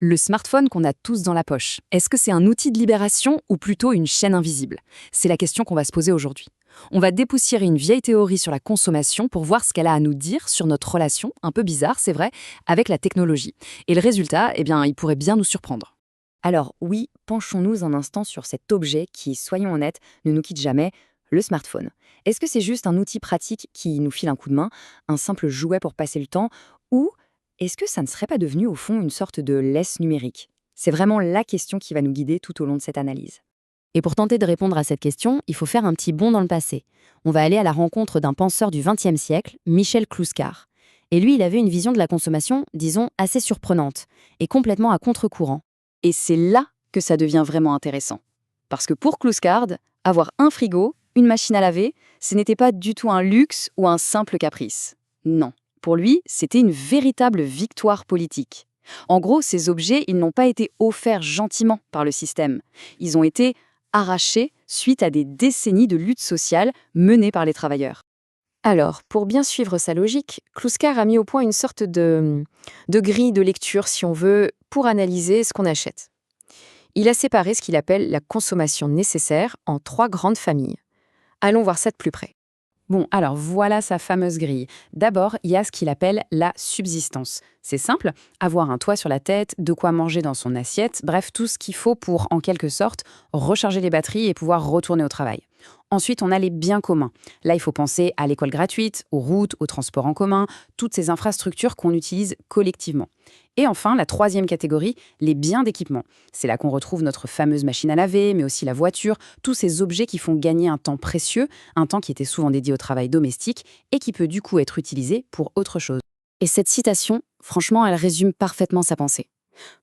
Le smartphone qu'on a tous dans la poche, est-ce que c'est un outil de libération ou plutôt une chaîne invisible? C'est la question qu'on va se poser aujourd'hui. On va dépoussiérer une vieille théorie sur la consommation pour voir ce qu'elle a à nous dire sur notre relation, un peu bizarre, c'est vrai, avec la technologie. Et le résultat, il pourrait bien nous surprendre. Alors oui, penchons-nous un instant sur cet objet qui, soyons honnêtes, ne nous quitte jamais, le smartphone. Est-ce que c'est juste un outil pratique qui nous file un coup de main, un simple jouet pour passer le temps, ou est-ce que ça ne serait pas devenu au fond une sorte de laisse numérique? C'est vraiment la question qui va nous guider tout au long de cette analyse. Et pour tenter de répondre à cette question, il faut faire un petit bond dans le passé. On va aller à la rencontre d'un penseur du XXe siècle, Michel Clouscar. Et lui, il avait une vision de la consommation, disons, assez surprenante, et complètement à contre-courant. Et c'est là que ça devient vraiment intéressant. Parce que pour Clouscard, avoir un frigo, une machine à laver, ce n'était pas du tout un luxe ou un simple caprice. Non. Pour lui, c'était une véritable victoire politique. En gros, ces objets, ils n'ont pas été offerts gentiment par le système. Ils ont été arrachés suite à des décennies de lutte sociale menées par les travailleurs. Alors, pour bien suivre sa logique, Clouscar a mis au point une sorte de grille de lecture, si on veut, pour analyser ce qu'on achète. Il a séparé ce qu'il appelle la consommation nécessaire en 3 grandes familles. Allons voir ça de plus près. Bon, alors voilà sa fameuse grille. D'abord, il y a ce qu'il appelle la subsistance. C'est simple, avoir un toit sur la tête, de quoi manger dans son assiette, bref, tout ce qu'il faut pour, en quelque sorte, recharger les batteries et pouvoir retourner au travail. Ensuite, on a les biens communs. Là, il faut penser à l'école gratuite, aux routes, aux transports en commun, toutes ces infrastructures qu'on utilise collectivement. Et enfin, la troisième catégorie, les biens d'équipement. C'est là qu'on retrouve notre fameuse machine à laver, mais aussi la voiture, tous ces objets qui font gagner un temps précieux, un temps qui était souvent dédié au travail domestique et qui peut du coup être utilisé pour autre chose. Et cette citation, franchement, elle résume parfaitement sa pensée.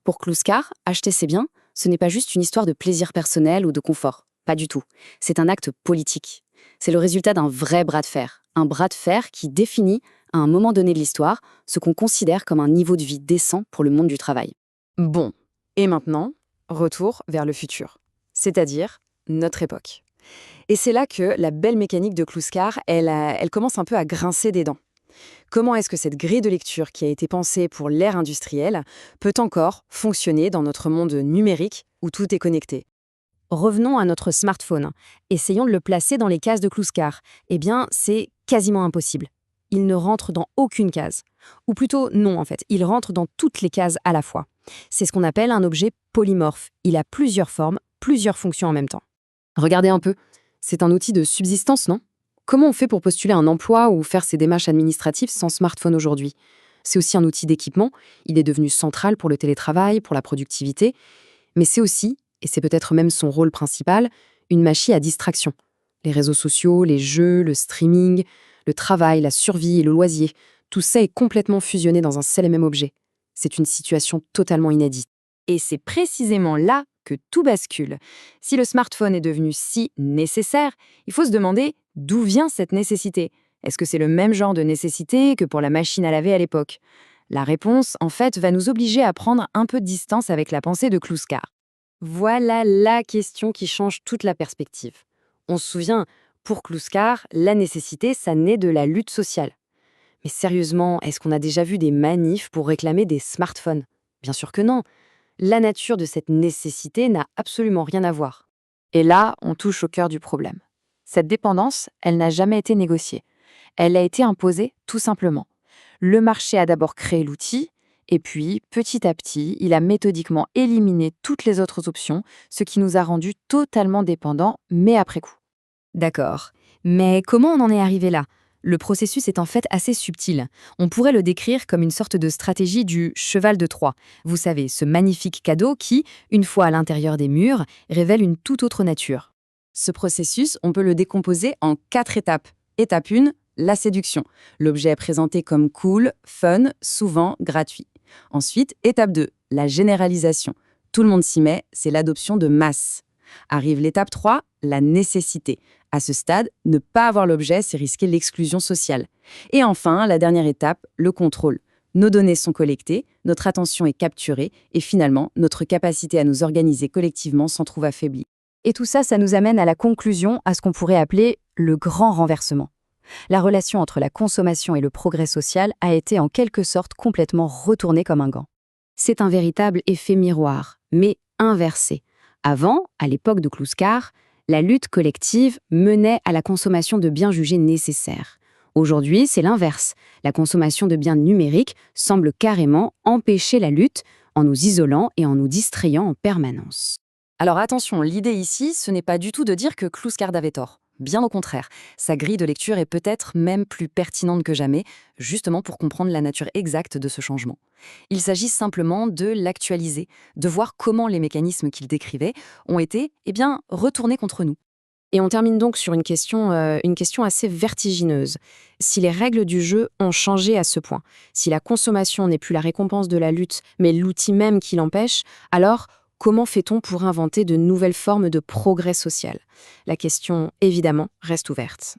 Pour Clouscar, acheter ses biens, ce n'est pas juste une histoire de plaisir personnel ou de confort. Pas du tout. C'est un acte politique. C'est le résultat d'un vrai bras de fer. Un bras de fer qui définit, à un moment donné de l'histoire, ce qu'on considère comme un niveau de vie décent pour le monde du travail. Bon, et maintenant, retour vers le futur, c'est-à-dire notre époque. Et c'est là que la belle mécanique de Clouscar, elle commence un peu à grincer des dents. Comment est-ce que cette grille de lecture qui a été pensée pour l'ère industrielle peut encore fonctionner dans notre monde numérique où tout est connecté? Revenons à notre smartphone. Essayons de le placer dans les cases de Clouscar. Eh bien, c'est quasiment impossible. Il ne rentre dans aucune case. Ou plutôt, non en fait, il rentre dans toutes les cases à la fois. C'est ce qu'on appelle un objet polymorphe. Il a plusieurs formes, plusieurs fonctions en même temps. Regardez un peu, c'est un outil de subsistance, non? Comment on fait pour postuler un emploi ou faire ses démarches administratives sans smartphone aujourd'hui? C'est aussi un outil d'équipement, il est devenu central pour le télétravail, pour la productivité, mais c'est aussi, et c'est peut-être même son rôle principal, une machine à distraction. Les réseaux sociaux, les jeux, le streaming, le travail, la survie et le loisir, tout ça est complètement fusionné dans un seul et même objet. C'est une situation totalement inédite. Et c'est précisément là que tout bascule. Si le smartphone est devenu si nécessaire, il faut se demander d'où vient cette nécessité. Est-ce que c'est le même genre de nécessité que pour la machine à laver à l'époque? La réponse, en fait, va nous obliger à prendre un peu de distance avec la pensée de Clouscar. Voilà la question qui change toute la perspective. On se souvient, pour Clouscar, la nécessité, ça naît de la lutte sociale. Mais sérieusement, est-ce qu'on a déjà vu des manifs pour réclamer des smartphones? Bien sûr que non. La nature de cette nécessité n'a absolument rien à voir. Et là, on touche au cœur du problème. Cette dépendance, elle n'a jamais été négociée. Elle a été imposée tout simplement. Le marché a d'abord créé l'outil, et puis, petit à petit, il a méthodiquement éliminé toutes les autres options, ce qui nous a rendus totalement dépendants, mais après coup. D'accord. Mais comment on en est arrivé là? Le processus est en fait assez subtil. On pourrait le décrire comme une sorte de stratégie du cheval de Troie. Vous savez, ce magnifique cadeau qui, une fois à l'intérieur des murs, révèle une toute autre nature. Ce processus, on peut le décomposer en 4 étapes. Étape 1, la séduction. L'objet est présenté comme cool, fun, souvent gratuit. Ensuite, étape 2, la généralisation. Tout le monde s'y met, c'est l'adoption de masse. Arrive l'étape 3, la nécessité. À ce stade, ne pas avoir l'objet, c'est risquer l'exclusion sociale. Et enfin, la dernière étape, le contrôle. Nos données sont collectées, notre attention est capturée et finalement, notre capacité à nous organiser collectivement s'en trouve affaiblie. Et tout ça, ça nous amène à la conclusion, à ce qu'on pourrait appeler le grand renversement. La relation entre la consommation et le progrès social a été en quelque sorte complètement retournée comme un gant. C'est un véritable effet miroir, mais inversé. Avant, à l'époque de Kluskar, la lutte collective menait à la consommation de biens jugés nécessaires. Aujourd'hui, c'est l'inverse. La consommation de biens numériques semble carrément empêcher la lutte en nous isolant et en nous distrayant en permanence. Alors attention, l'idée ici, ce n'est pas du tout de dire que Kluskar avait tort. Bien au contraire, sa grille de lecture est peut-être même plus pertinente que jamais, justement pour comprendre la nature exacte de ce changement. Il s'agit simplement de l'actualiser, de voir comment les mécanismes qu'il décrivait ont été, retournés contre nous. Et on termine donc sur une question assez vertigineuse. Si les règles du jeu ont changé à ce point, si la consommation n'est plus la récompense de la lutte, mais l'outil même qui l'empêche, alors comment fait-on pour inventer de nouvelles formes de progrès social? La question, évidemment, reste ouverte.